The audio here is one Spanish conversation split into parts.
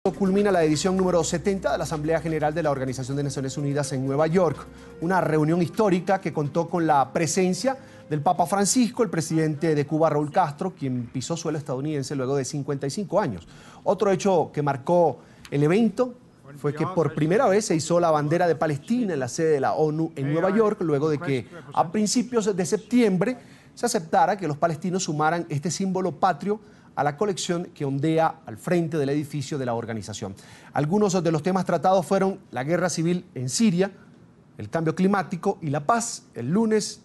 Culmina la edición número 70 de la Asamblea General de la Organización de Naciones Unidas en Nueva York. Una reunión histórica que contó con la presencia del Papa Francisco, el presidente de Cuba, Raúl Castro, quien pisó suelo estadounidense luego de 55 años. Otro hecho que marcó el evento fue que por primera vez se izó la bandera de Palestina en la sede de la ONU en Nueva York, luego de que a principios de septiembre se aceptara que los palestinos sumaran este símbolo patrio a la colección que ondea al frente del edificio de la organización. Algunos de los temas tratados fueron la guerra civil en Siria, el cambio climático y la paz. El lunes,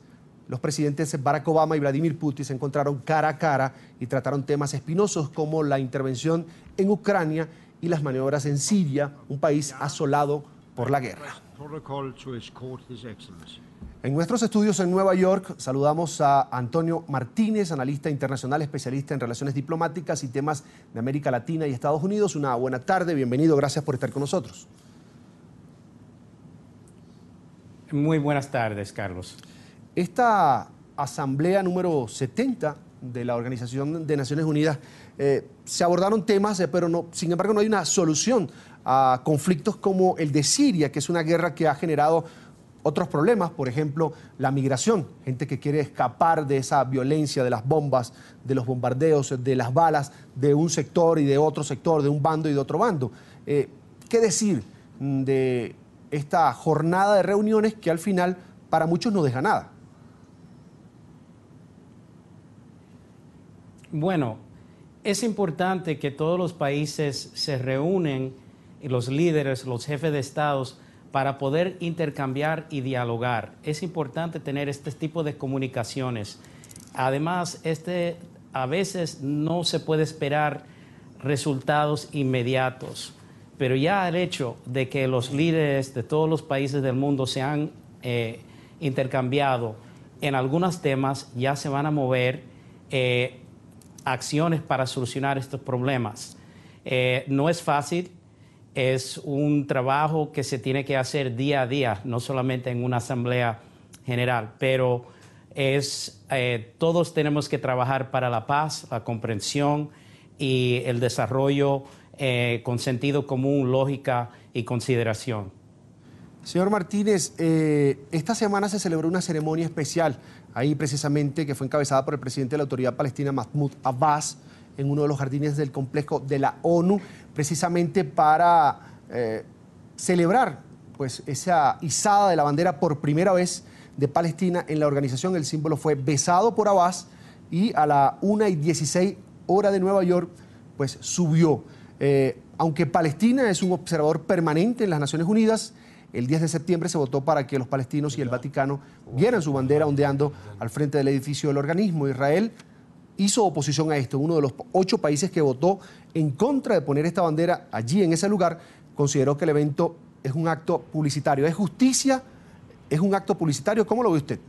los presidentes Barack Obama y Vladimir Putin se encontraron cara a cara y trataron temas espinosos como la intervención en Ucrania y las maniobras en Siria, un país asolado por la guerra. En nuestros estudios en Nueva York saludamos a Antonio Martínez, analista internacional, especialista en relaciones diplomáticas y temas de América Latina y Estados Unidos. Una buena tarde, bienvenido, gracias por estar con nosotros. Muy buenas tardes, Carlos. Esta asamblea número 70 de la Organización de Naciones Unidas, se abordaron temas, pero no, sin embargo no hay una solución a conflictos como el de Siria, que es una guerra que ha generado otros problemas, por ejemplo, la migración, gente que quiere escapar de esa violencia, de las bombas, de los bombardeos, de las balas, de un sector y de otro sector, de un bando y de otro bando. ¿Qué decir de esta jornada de reuniones que al final para muchos no deja nada? Bueno, es importante que todos los países se reúnen, y los líderes, los jefes de estados, para poder intercambiar y dialogar. Es importante tener este tipo de comunicaciones. Además, a veces no se puede esperar resultados inmediatos, pero ya el hecho de que los líderes de todos los países del mundo se han intercambiado en algunos temas, ya se van a mover acciones para solucionar estos problemas. No es fácil. Es un trabajo que se tiene que hacer día a día, no solamente en una asamblea general, pero todos tenemos que trabajar para la paz, la comprensión y el desarrollo con sentido común, lógica y consideración. Señor Martínez, esta semana se celebró una ceremonia especial, ahí precisamente que fue encabezada por el presidente de la Autoridad Palestina, Mahmoud Abbas, en uno de los jardines del complejo de la ONU, precisamente para celebrar pues, esa izada de la bandera por primera vez de Palestina en la organización. El símbolo fue besado por Abbas y a la 1:16 hora de Nueva York pues, subió. Aunque Palestina es un observador permanente en las Naciones Unidas, el 10 de septiembre se votó para que los palestinos y el Vaticano vieran su bandera ondeando al frente del edificio del organismo. Israel hizo oposición a esto. Uno de los 8 países que votó en contra de poner esta bandera allí, en ese lugar, consideró que el evento es un acto publicitario. ¿Es justicia? ¿Es un acto publicitario? ¿Cómo lo ve usted?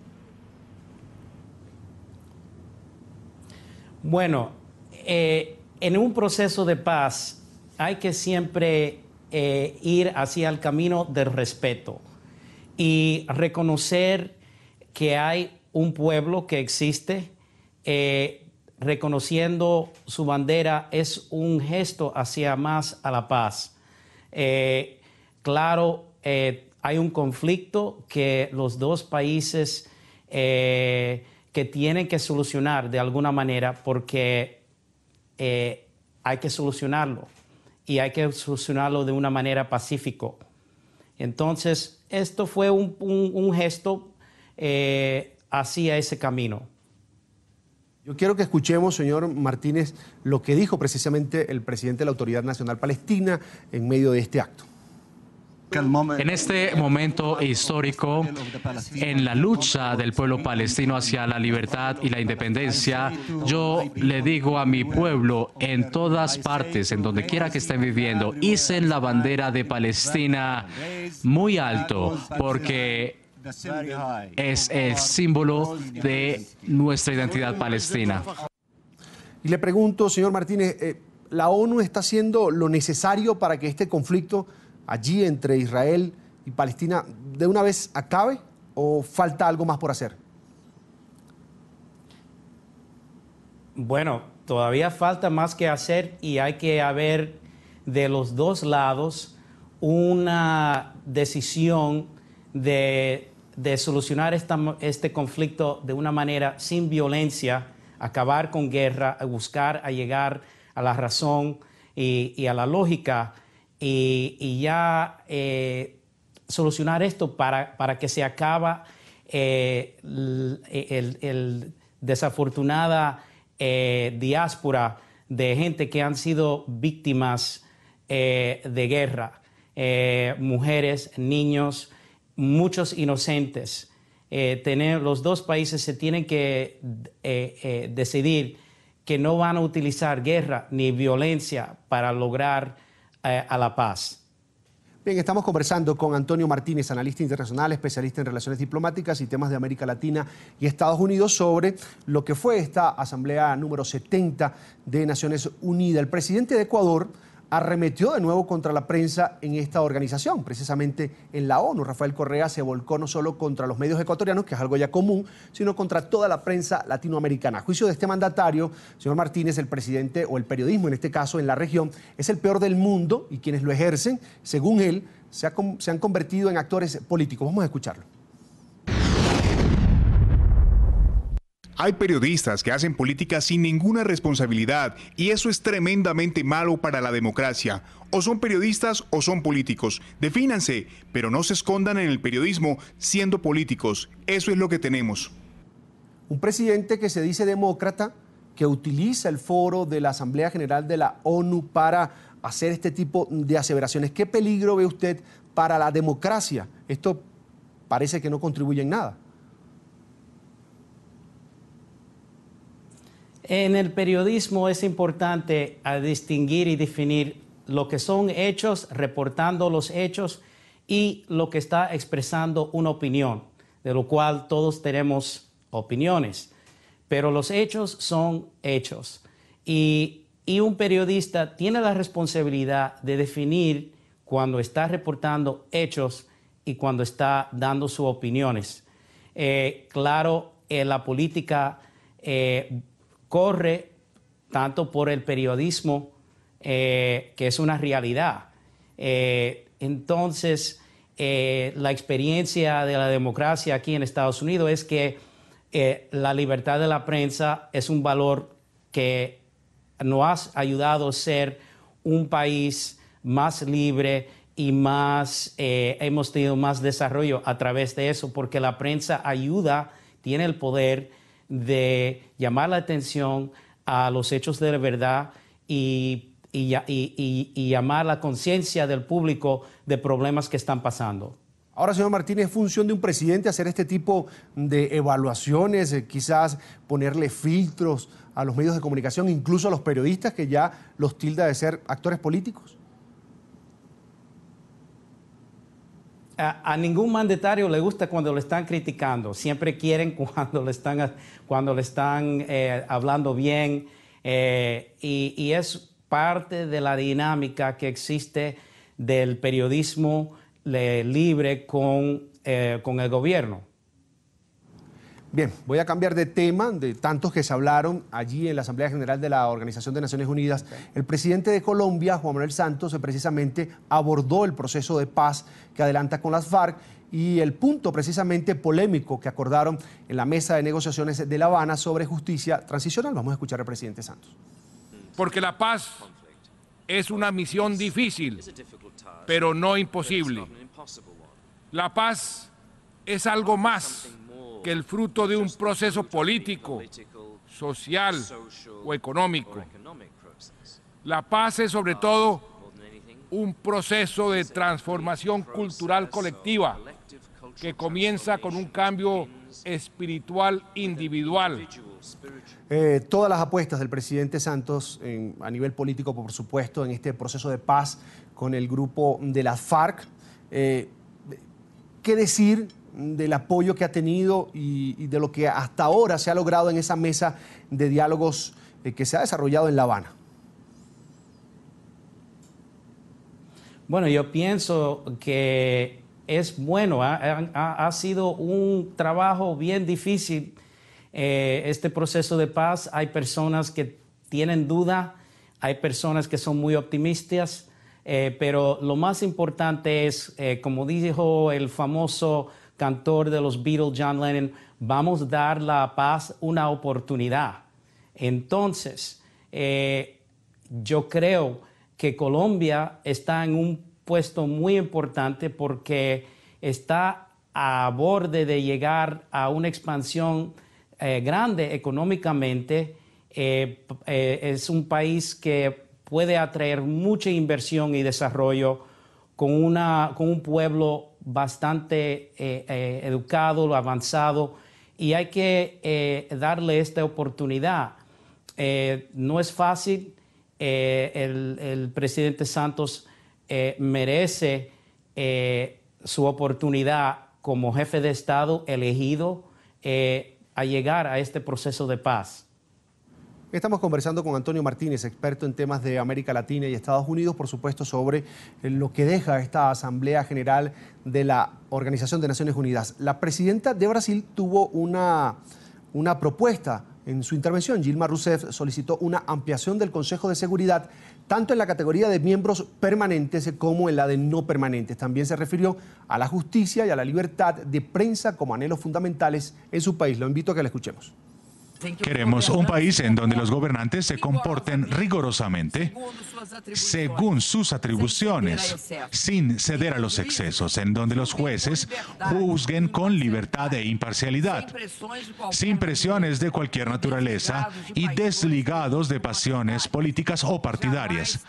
Bueno, en un proceso de paz hay que siempre ir hacia el camino del respeto y reconocer que hay un pueblo que existe. Reconociendo su bandera es un gesto hacia más a la paz. Claro, hay un conflicto que los dos países que tienen que solucionar de alguna manera porque hay que solucionarlo y hay que solucionarlo de una manera pacífica. Entonces, esto fue un gesto hacia ese camino. Yo quiero que escuchemos, señor Martínez, lo que dijo precisamente el presidente de la Autoridad Nacional Palestina en medio de este acto. En este momento histórico, en la lucha del pueblo palestino hacia la libertad y la independencia, yo le digo a mi pueblo en todas partes, en donde quiera que estén viviendo, icen la bandera de Palestina muy alto, porque es el símbolo de nuestra identidad palestina. Y le pregunto, señor Martínez, ¿la ONU está haciendo lo necesario para que este conflicto allí entre Israel y Palestina de una vez acabe o falta algo más por hacer? Bueno, todavía falta más que hacer y hay que haber de los dos lados una decisión de solucionar este conflicto de una manera sin violencia, acabar con guerra, buscar a llegar a la razón y a la lógica y ya solucionar esto para que se acabe el desafortunada diáspora de gente que han sido víctimas de guerra, mujeres, niños, muchos inocentes. Los dos países se tienen que decidir que no van a utilizar guerra ni violencia para lograr a la paz. Bien, estamos conversando con Antonio Martínez, analista internacional, especialista en relaciones diplomáticas y temas de América Latina y Estados Unidos, sobre lo que fue esta asamblea número 70 de Naciones Unidas. El presidente de Ecuador arremetió de nuevo contra la prensa en esta organización, precisamente en la ONU. Rafael Correa se volcó no solo contra los medios ecuatorianos, que es algo ya común, sino contra toda la prensa latinoamericana. A juicio de este mandatario, señor Martínez, el presidente, o el periodismo en este caso en la región, es el peor del mundo y quienes lo ejercen, según él, se han convertido en actores políticos. Vamos a escucharlo. Hay periodistas que hacen política sin ninguna responsabilidad y eso es tremendamente malo para la democracia. O son periodistas o son políticos. Defínanse, pero no se escondan en el periodismo siendo políticos. Eso es lo que tenemos. Un presidente que se dice demócrata, que utiliza el foro de la Asamblea General de la ONU para hacer este tipo de aseveraciones. ¿Qué peligro ve usted para la democracia? Esto parece que no contribuye en nada. En el periodismo es importante distinguir y definir lo que son hechos, reportando los hechos, y lo que está expresando una opinión, de lo cual todos tenemos opiniones. Pero los hechos son hechos. Y un periodista tiene la responsabilidad de definir cuando está reportando hechos y cuando está dando sus opiniones. Claro, la política corre tanto por el periodismo, que es una realidad. Entonces, la experiencia de la democracia aquí en Estados Unidos es que la libertad de la prensa es un valor que nos ha ayudado a ser un país más libre y hemos tenido más desarrollo a través de eso, porque la prensa tiene el poder de llamar la atención a los hechos de la verdad y llamar la conciencia del público de problemas que están pasando. Ahora, señor Martínez, ¿es función de un presidente hacer este tipo de evaluaciones, quizás ponerle filtros a los medios de comunicación, incluso a los periodistas, que ya los tilda de ser actores políticos? A ningún mandatario le gusta cuando le están criticando. Siempre quieren cuando le están hablando bien. Y es parte de la dinámica que existe del periodismo libre con el gobierno. Bien, voy a cambiar de tema, de tantos que se hablaron allí en la Asamblea General de la Organización de Naciones Unidas. El presidente de Colombia, Juan Manuel Santos, precisamente abordó el proceso de paz que adelanta con las FARC y el punto precisamente polémico que acordaron en la mesa de negociaciones de La Habana sobre justicia transicional. Vamos a escuchar al presidente Santos. Porque la paz es una misión difícil, pero no imposible. La paz es algo más que el fruto de un proceso político, social o económico. La paz es sobre todo un proceso de transformación cultural colectiva que comienza con un cambio espiritual individual. Todas las apuestas del presidente Santos a nivel político, por supuesto, en este proceso de paz con el grupo de las FARC. ¿Qué decir del apoyo que ha tenido y de lo que hasta ahora se ha logrado en esa mesa de diálogos que se ha desarrollado en La Habana? Bueno, yo pienso que es bueno, ha sido un trabajo bien difícil este proceso de paz. Hay personas que tienen duda, hay personas que son muy optimistas, pero lo más importante es, como dijo el famoso cantor de los Beatles, John Lennon, vamos a dar la paz una oportunidad. Entonces, yo creo que Colombia está en un puesto muy importante porque está a borde de llegar a una expansión grande económicamente. Es un país que puede atraer mucha inversión y desarrollo con un pueblo bastante educado, avanzado, y hay que darle esta oportunidad. No es fácil. El presidente Santos merece su oportunidad como jefe de Estado elegido a llegar a este proceso de paz. Estamos conversando con Antonio Martínez, experto en temas de América Latina y Estados Unidos, por supuesto, sobre lo que deja esta Asamblea General de la Organización de Naciones Unidas. La presidenta de Brasil tuvo una propuesta en su intervención. Dilma Rousseff solicitó una ampliación del Consejo de Seguridad, tanto en la categoría de miembros permanentes como en la de no permanentes. También se refirió a la justicia y a la libertad de prensa como anhelos fundamentales en su país. Lo invito a que la escuchemos. Queremos un país en donde los gobernantes se comporten rigurosamente según sus atribuciones, sin ceder a los excesos, en donde los jueces juzguen con libertad e imparcialidad, sin presiones de cualquier naturaleza y desligados de pasiones políticas o partidarias,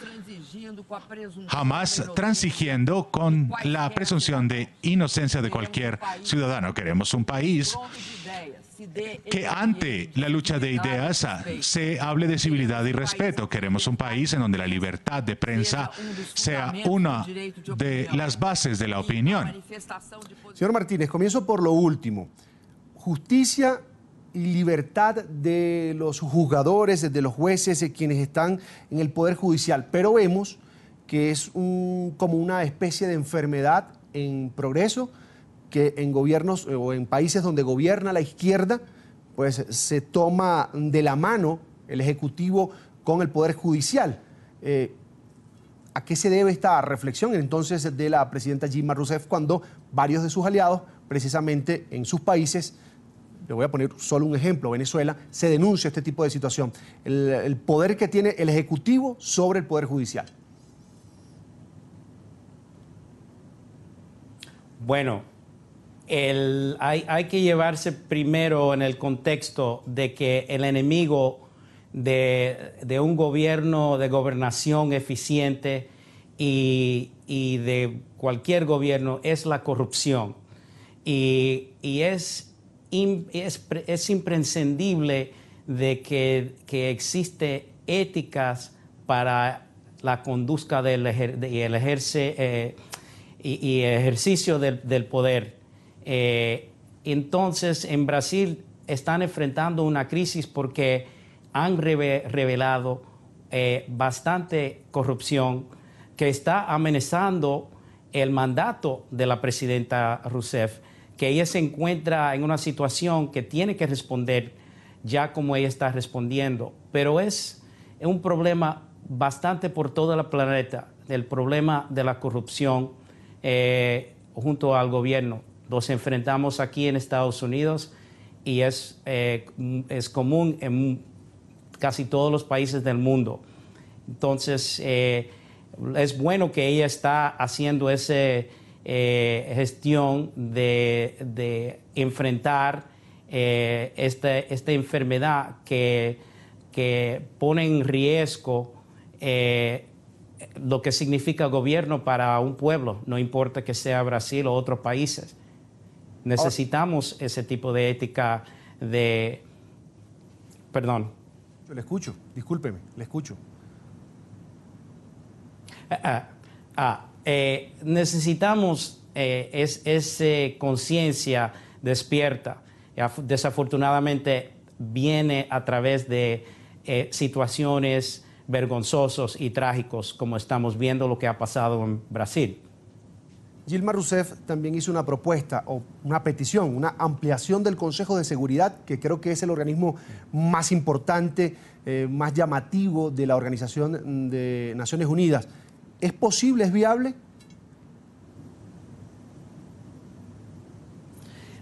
jamás transigiendo con la presunción de inocencia de cualquier ciudadano. Queremos un país que ante la lucha de ideas se hable de civilidad y respeto. Queremos un país en donde la libertad de prensa sea una de las bases de la opinión. Señor Martínez, comienzo por lo último. Justicia y libertad de los juzgadores, de los jueces, quienes están en el Poder Judicial, pero vemos que es como una especie de enfermedad en progreso, que en gobiernos o en países donde gobierna la izquierda, pues se toma de la mano el Ejecutivo con el Poder Judicial. ¿A qué se debe esta reflexión entonces de la presidenta Dilma Rousseff cuando varios de sus aliados, precisamente en sus países, le voy a poner solo un ejemplo, Venezuela, se denuncia este tipo de situación? El poder que tiene el Ejecutivo sobre el Poder Judicial. Bueno, hay que llevarse primero en el contexto de que el enemigo de un gobierno de gobernación eficiente y de cualquier gobierno es la corrupción. Y es imprescindible de que existe éticas para la conducta y el ejercicio del poder. Entonces, en Brasil están enfrentando una crisis porque han revelado bastante corrupción que está amenazando el mandato de la presidenta Rousseff, que ella se encuentra en una situación que tiene que responder ya como ella está respondiendo. Pero es un problema bastante por todo el planeta, el problema de la corrupción junto al gobierno. Los enfrentamos aquí en Estados Unidos y es común en casi todos los países del mundo. Entonces, es bueno que ella está haciendo esa gestión de enfrentar esta enfermedad que pone en riesgo lo que significa gobierno para un pueblo, no importa que sea Brasil o otros países. Necesitamos ese tipo de ética Perdón. Le escucho, discúlpeme, le escucho. Necesitamos esa conciencia despierta. Desafortunadamente viene a través de situaciones vergonzosos y trágicos, como estamos viendo lo que ha pasado en Brasil. Dilma Rousseff también hizo una propuesta o una petición, una ampliación del Consejo de Seguridad, que creo que es el organismo más importante, más llamativo de la Organización de Naciones Unidas. ¿Es posible, es viable?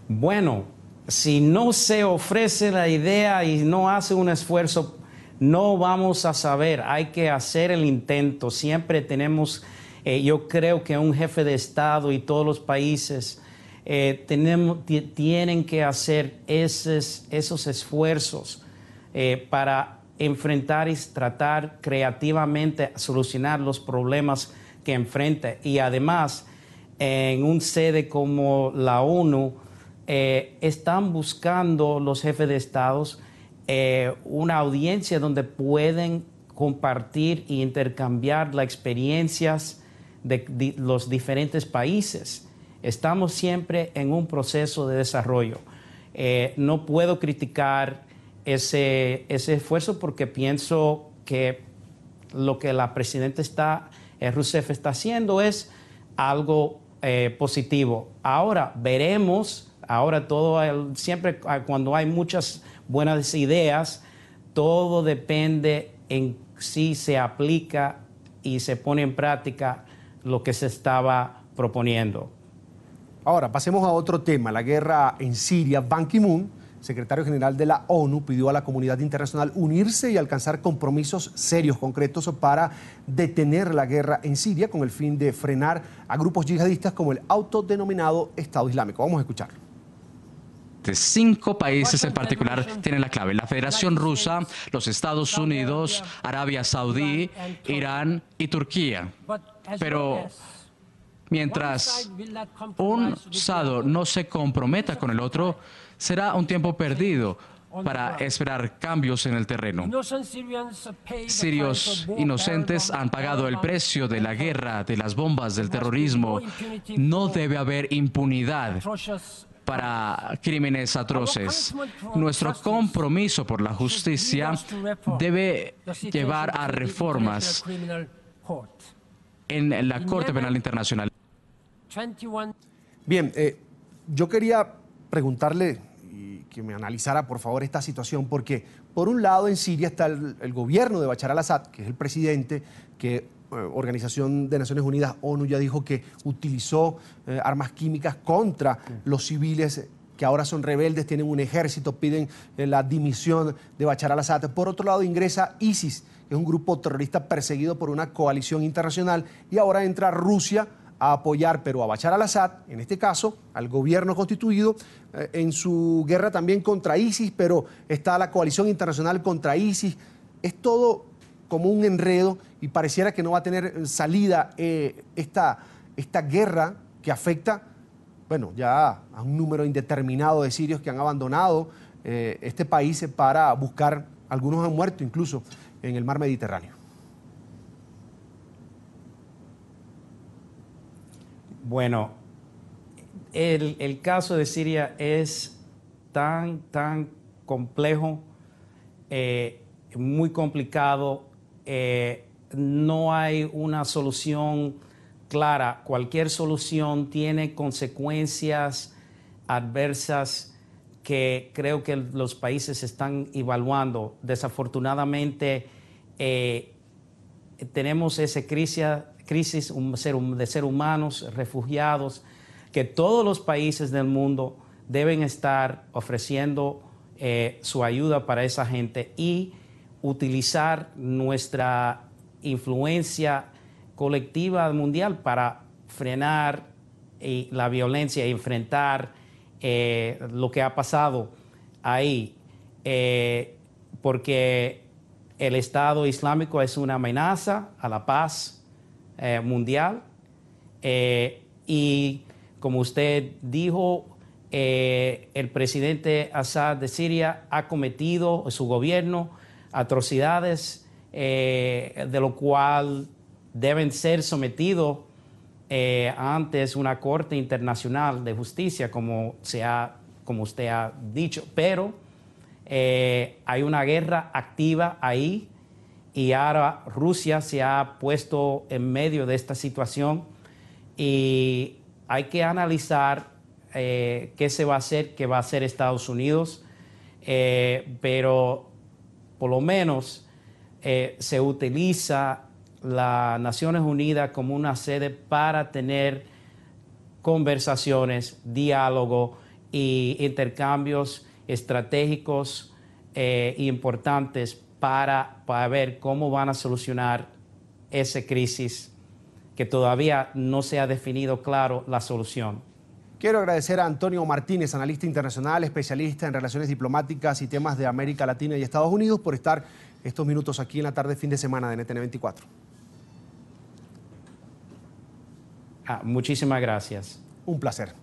Bueno, si no se ofrece la idea y no hace un esfuerzo, no vamos a saber. Hay que hacer el intento. Siempre tenemos, yo creo que un jefe de Estado y todos los países tienen que hacer esos esfuerzos para enfrentar y tratar creativamente, solucionar los problemas que enfrenta. Y además, en un sede como la ONU, están buscando los jefes de estados una audiencia donde pueden compartir e intercambiar las experiencias de los diferentes países. Estamos siempre en un proceso de desarrollo. No puedo criticar ese esfuerzo porque pienso que lo que la presidenta Rousseff está haciendo es algo positivo. Ahora veremos. Ahora siempre cuando hay muchas buenas ideas, todo depende en si se aplica y se pone en práctica lo que se estaba proponiendo. Ahora, pasemos a otro tema, la guerra en Siria. Ban Ki-moon, secretario general de la ONU, pidió a la comunidad internacional unirse y alcanzar compromisos serios, concretos para detener la guerra en Siria con el fin de frenar a grupos yihadistas como el autodenominado Estado Islámico. Vamos a escucharlo. 5 países en particular tienen la clave: la Federación Rusa, los Estados Unidos, Arabia Saudí, Irán y Turquía. Pero mientras un Estado no se comprometa con el otro, será un tiempo perdido para esperar cambios en el terreno. Sirios inocentes han pagado el precio de la guerra, de las bombas, del terrorismo. No debe haber impunidad para crímenes atroces. Nuestro compromiso por la justicia debe llevar a reformas en la Corte Penal Internacional. Bien, yo quería preguntarle y que me analizara, por favor, esta situación, porque por un lado en Siria está el gobierno de Bashar al-Assad, que es el presidente, que Organización de Naciones Unidas, ONU, ya dijo que utilizó armas químicas contra los civiles que ahora son rebeldes, tienen un ejército, piden la dimisión de Bashar al-Assad. Por otro lado ingresa ISIS, que es un grupo terrorista perseguido por una coalición internacional, y ahora entra Rusia a apoyar, pero a Bashar al-Assad, en este caso, al gobierno constituido, en su guerra también contra ISIS, pero está la coalición internacional contra ISIS. Es todo como un enredo y pareciera que no va a tener salida esta guerra que afecta, bueno, ya a un número indeterminado de sirios que han abandonado este país para buscar, algunos han muerto incluso en el mar Mediterráneo. Bueno, el caso de Siria es tan complejo, muy complicado. No hay una solución clara. Cualquier solución tiene consecuencias adversas que creo que los países están evaluando. Desafortunadamente, tenemos esa crisis de ser humanos, refugiados, que todos los países del mundo deben estar ofreciendo su ayuda para esa gente y utilizar nuestra influencia colectiva mundial para frenar la violencia e enfrentar lo que ha pasado ahí, porque el Estado Islámico es una amenaza a la paz mundial y como usted dijo, el presidente Assad de Siria ha cometido, su gobierno, atrocidades de lo cual deben ser sometidos ante una corte internacional de justicia, como usted ha dicho. Pero hay una guerra activa ahí y ahora Rusia se ha puesto en medio de esta situación y hay que analizar qué se va a hacer, qué va a hacer Estados Unidos, pero por lo menos se utiliza las Naciones Unidas como una sede para tener conversaciones, diálogo y intercambios estratégicos importantes para ver cómo van a solucionar esa crisis que todavía no se ha definido claro la solución. Quiero agradecer a Antonio Martínez, analista internacional, especialista en relaciones diplomáticas y temas de América Latina y Estados Unidos, por estar estos minutos aquí en la tarde fin de semana de NTN 24. Muchísimas gracias. Un placer.